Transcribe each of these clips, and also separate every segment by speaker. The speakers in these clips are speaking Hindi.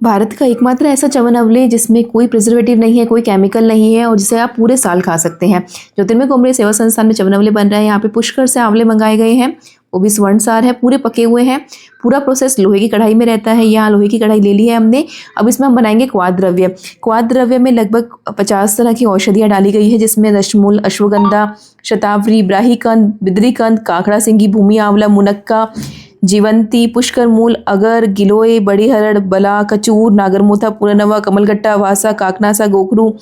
Speaker 1: भारत का एकमात्र ऐसा च्यवन अवले जिसमें कोई प्रिजर्वेटिव नहीं है, कोई केमिकल नहीं है और जिसे आप पूरे साल खा सकते हैं। ज्योतिर्मय कुंभरे सेवा संस्थान में च्यवन अवले बन रहे हैं। यहाँ पे पुष्कर से आंवले मंगाए गए हैं, वो भी स्वर्णसार है, पूरे पके हुए हैं। पूरा प्रोसेस लोहे की कढ़ाई में रहता है। यहाँ लोहे की कढ़ाई ले ली है हमने। अब इसमें हम बनाएंगे क्वाथ द्रव्य। क्वाथ द्रव्य में लगभग 50 तरह की औषधियाँ डाली गई है, जिसमें दशमूल, अश्वगंधा, शतावरी, ब्राहीकंद, बिद्रीकंद, काकड़ा सिंगी, भूमि आंवला, मुनक्का, जीवंती, पुष्कर मूल, अगर, गिलोय, बड़ी हरड़, बला, कचूर, नागरमोथा, पुरनवा, कमलगट्टा, वासा, काकनासा, गोखरू,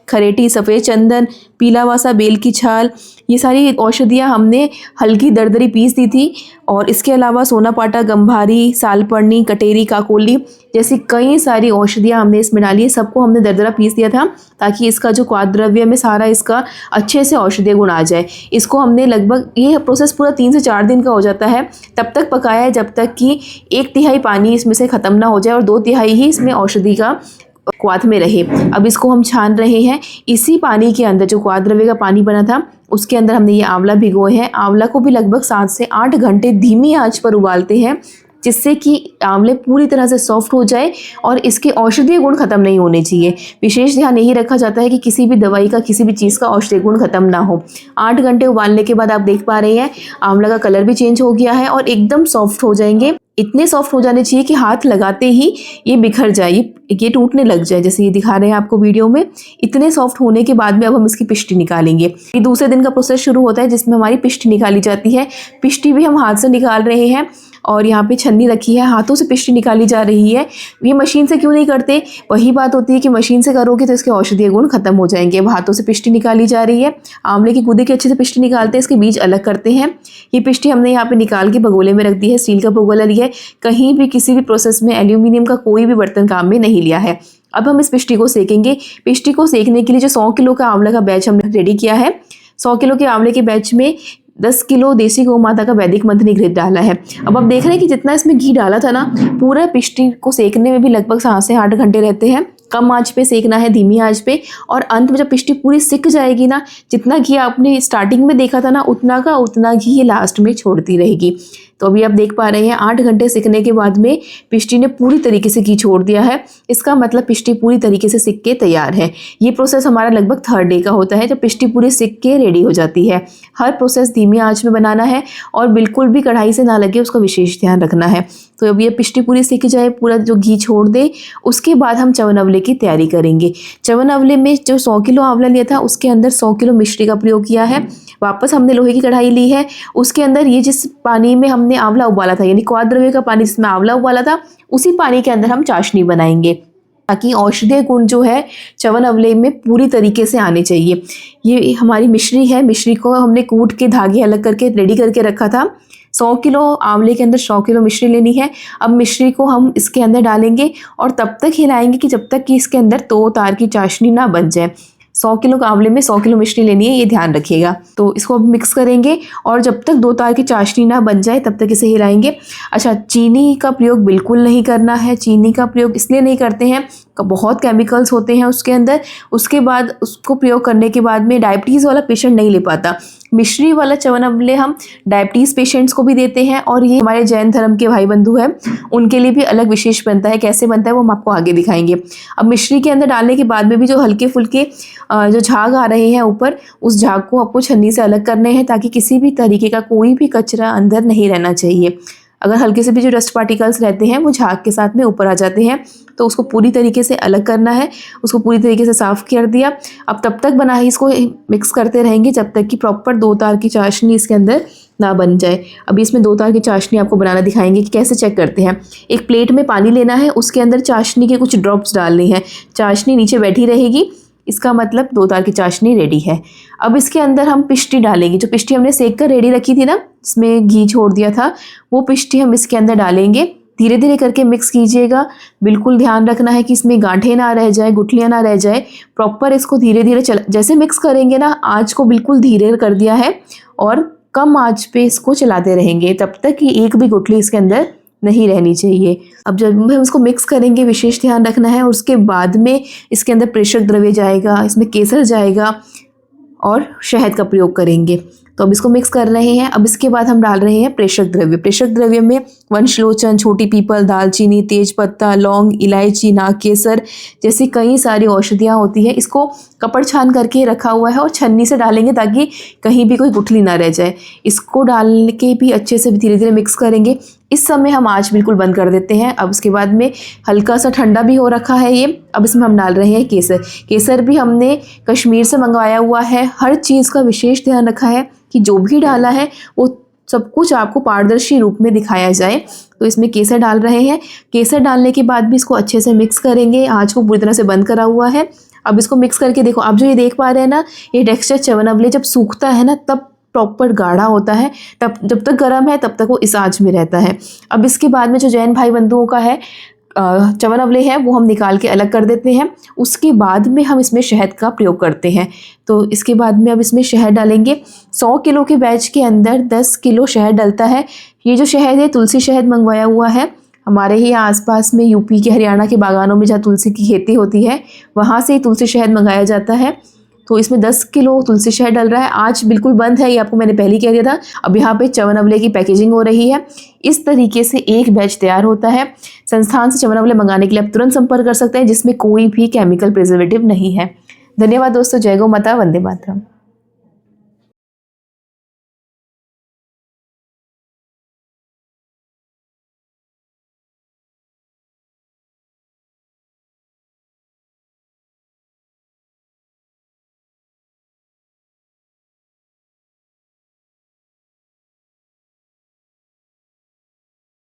Speaker 1: खरेटी, सफ़ेद चंदन, पीलावासा, बेल की छाल, ये सारी औषधियाँ हमने हल्की दरदरी पीस दी थी। और इसके अलावा सोनापाटा, गंभारी, सालपर्णी, कटेरी, काकोली जैसी कई सारी औषधियाँ हमने इसमें डाली है। सबको हमने दरदरा पीस दिया था ताकि इसका जो क्वाथ द्रव्य में सारा इसका अच्छे से औषधीय गुण आ जाए। इसको हमने लगभग, ये प्रोसेस पूरा 3 से 4 दिन का हो जाता है। तब तक पकाया है जब तक कि 1/3 पानी इसमें से ख़त्म ना हो जाए और 2/3 ही इसमें औषधि का क्वाथ में रहे। अब इसको हम छान रहे हैं। इसी पानी के अंदर जो क्वाथ द्रव्य का पानी बना था उसके अंदर हमने ये आंवला भिगोए हैं। आंवला को भी लगभग 7 से 8 घंटे धीमी आंच पर उबालते हैं, जिससे कि आंवले पूरी तरह से सॉफ्ट हो जाए और इसके औषधीय गुण खत्म नहीं होने चाहिए। विशेष ध्यान यही रखा जाता है कि किसी भी दवाई का, किसी भी चीज़ का औषधीय गुण खत्म ना हो। 8 घंटे उबालने के बाद आप देख पा रहे हैं आंवला का कलर भी चेंज हो गया है और एकदम सॉफ्ट हो जाएंगे। इतने सॉफ्ट हो जाने चाहिए कि हाथ लगाते ही ये बिखर जाए, ये टूटने लग जाए, जैसे ये दिखा रहे हैं आपको वीडियो में। इतने सॉफ्ट होने के बाद में अब हम इसकी पिष्टी निकालेंगे। ये दूसरे दिन का प्रोसेस शुरू होता है जिसमें हमारी पिष्टी निकाली जाती है। पिष्टी भी हम हाथ से निकाल रहे हैं और यहाँ पे छन्नी रखी है, हाथों से पिष्टी निकाली जा रही है। ये मशीन से क्यों नहीं करते? वही बात होती है कि मशीन से करोगे तो इसके औषधीय गुण खत्म हो जाएंगे। अब हाथों से पिष्टी निकाली जा रही है। आंवले की गूदे की अच्छे से पिष्टी निकालते हैं, इसके बीज अलग करते हैं। ये पिष्टी हमने यहाँ पे निकाल के भगोले में रख दी है। स्टील का भगोला लिया है। कहीं भी किसी भी प्रोसेस में एल्यूमिनियम का कोई भी बर्तन काम में नहीं लिया है। अब हम इस पिष्टी को सेकेंगे। पिष्टी को सेकने के लिए जो 100 किलो का आंवला का बैच हमने रेडी किया है, 100 किलो के आंवले के बैच में 10 किलो देसी गौ माता का वैदिक मंथनी घृत डाला है। अब आप देख रहे हैं कि जितना इसमें घी डाला था ना, पूरा पिष्टी को सेकने में भी लगभग 7 से 8 घंटे रहते हैं। कम आंच पे सेकना है, धीमी आंच पे। और अंत में जब पिष्टी पूरी सिक जाएगी ना, जितना घी आपने स्टार्टिंग में देखा था ना, उतना का उतना घी ये लास्ट में छोड़ती रहेगी। तो अभी आप देख पा रहे हैं 8 घंटे सिकने के बाद में पिष्टी ने पूरी तरीके से घी छोड़ दिया है। इसका मतलब पिष्टी पूरी तरीके से सिक के तैयार है। ये प्रोसेस हमारा लगभग 3rd डे का होता है, जब पिष्टी पूरी सिक के रेडी हो जाती है। हर प्रोसेस धीमी आंच में बनाना है और बिल्कुल भी कढ़ाई से ना लगे, उसका विशेष ध्यान रखना है। तो अब ये पिष्टी पूरी सिक जाए, पूरा जो घी छोड़ दे, उसके बाद हम च्यवन अवले की तैयारी करेंगे। च्यवन अवले में जो 100 किलो आंवला लिया था उसके अंदर 100 किलो मिश्री का प्रयोग किया है। वापस हमने लोहे की कढ़ाई ली है, उसके अंदर ये जिस पानी में हमने आंवला उबाला था, यानी क्वाथ द्रव्य का पानी जिसमें आंवला उबाला था, उसी पानी के अंदर हम चाशनी बनाएंगे ताकि औषधीय गुण जो है च्यवन अवले में पूरी तरीके से आने चाहिए। ये हमारी मिश्री है। मिश्री को हमने कूट के धागे अलग करके रेडी करके रखा था। 100 किलो आंवले के अंदर 100 किलो मिश्री लेनी है। अब मिश्री को हम इसके अंदर डालेंगे और तब तक हिलाएंगे कि जब तक कि इसके अंदर 2 तार की चाशनी ना बन जाए। 100 किलो आंवले में 100 किलो मिश्री लेनी है, ये ध्यान रखिएगा। तो इसको अब मिक्स करेंगे और जब तक 2 तार की चाशनी ना बन जाए तब तक इसे हिलाएंगे। अच्छा, चीनी का प्रयोग बिल्कुल नहीं करना है। चीनी का प्रयोग इसलिए नहीं करते हैं, बहुत केमिकल्स होते हैं उसके अंदर। उसके बाद उसको प्रयोग करने के बाद में डायबिटीज़ वाला पेशेंट नहीं ले पाता। मिश्री वाला च्यवन अवले हम डायबिटीज़ पेशेंट्स को भी देते हैं और ये हमारे जैन धर्म के भाई बंधु हैं, उनके लिए भी अलग विशेष बनता है। कैसे बनता है वो हम आपको आगे दिखाएंगे। अब मिश्री के अंदर डालने के बाद में भी जो हल्के फुल्के जो झाग आ रहे हैं ऊपर, उस झाग को आपको छन्नी से अलग करने हैं ताकि किसी भी तरीके का कोई भी कचरा अंदर नहीं रहना चाहिए। अगर हल्के से भी जो डस्ट पार्टिकल्स रहते हैं वो झाग के साथ में ऊपर आ जाते हैं, तो उसको पूरी तरीके से अलग करना है। उसको पूरी तरीके से साफ़ कर दिया। अब तब तक बना ही इसको मिक्स करते रहेंगे जब तक कि प्रॉपर 2 तार की चाशनी इसके अंदर ना बन जाए। अभी इसमें 2 तार की चाशनी आपको बनाना दिखाएंगे कि कैसे चेक करते हैं। एक प्लेट में पानी लेना है, उसके अंदर चाशनी के कुछ ड्रॉप्स डालनी है। चाशनी नीचे बैठी रहेगी, इसका मतलब 2 तार की चाशनी रेडी है। अब इसके अंदर हम पिष्टी डालेंगे। जो पिष्टी हमने सेक कर रेडी रखी थी ना, इसमें घी छोड़ दिया था, वो पिष्टी हम इसके अंदर डालेंगे। धीरे धीरे करके मिक्स कीजिएगा। बिल्कुल ध्यान रखना है कि इसमें गांठें ना रह जाए, गुठलियाँ ना रह जाए। प्रॉपर इसको धीरे धीरे जैसे मिक्स करेंगे ना, आँच को बिल्कुल धीरे कर दिया है और कम आँच पे इसको चलाते रहेंगे तब तक कि एक भी गुठली इसके अंदर नहीं रहनी चाहिए। अब जब हम इसको मिक्स करेंगे, विशेष ध्यान रखना है। और उसके बाद में इसके अंदर प्रेषक द्रव्य जाएगा, इसमें केसर जाएगा और शहद का प्रयोग करेंगे। तो तो अब इसको मिक्स कर रहे हैं। अब इसके बाद हम डाल रहे हैं प्रेषक द्रव्य। प्रेषक द्रव्य में वंशलोचन, छोटी पीपल, दालचीनी, तेजपत्ता, लौंग, इलायची, नागकेसर जैसी कई सारी औषधियाँ होती है। इसको कपड़ छान करके रखा हुआ है और छन्नी से डालेंगे ताकि कहीं भी कोई गुठली ना रह जाए। इसको डाल के भी अच्छे से धीरे धीरे मिक्स करेंगे। इस समय हम आँच बिल्कुल बंद कर देते हैं। अब उसके बाद में हल्का सा ठंडा भी हो रखा है ये। अब इसमें हम डाल रहे हैं केसर। केसर भी हमने कश्मीर से मंगवाया हुआ है। हर चीज़ का विशेष ध्यान रखा है कि जो भी डाला है वो सब कुछ आपको पारदर्शी रूप में दिखाया जाए। तो इसमें केसर डाल रहे हैं। केसर डालने के बाद भी इसको अच्छे से मिक्स करेंगे। आँच को पूरी तरह से बंद करा हुआ है। अब इसको मिक्स करके देखो, आप जो ये देख पा रहे हैं ना, ये टेक्सचर च्यवनप्राश जब सूखता है ना तब प्रॉपर गाढ़ा होता है। तब जब तक गर्म है तब तक वो इस आंच में रहता है। अब इसके बाद में जो जैन भाई बंधुओं का है च्यवनप्राश है वो हम निकाल के अलग कर देते हैं। उसके बाद में हम इसमें शहद का प्रयोग करते हैं। तो इसके बाद में अब इसमें शहद डालेंगे। 100 किलो के बैच के अंदर 10 किलो शहद डलता है। ये जो शहद है तुलसी शहद मंगवाया हुआ है। हमारे ही आसपास में यूपी के, हरियाणा के बागानों में जहाँ तुलसी की खेती होती है वहाँ से ही तुलसी शहद मंगाया जाता है। तो इसमें 10 किलो तुलसी शहद डल रहा है। आँच बिल्कुल बंद है, ये आपको मैंने पहले ही कह दिया था। अब यहाँ पे च्यवनप्राश की पैकेजिंग हो रही है। इस तरीके से एक बैच तैयार होता है। संस्थान से च्यवनप्राश मंगाने के लिए आप तुरंत संपर्क कर सकते हैं जिसमें कोई भी केमिकल प्रिजर्वेटिव नहीं है। धन्यवाद दोस्तों। जय गौ माता, वंदे मातरम।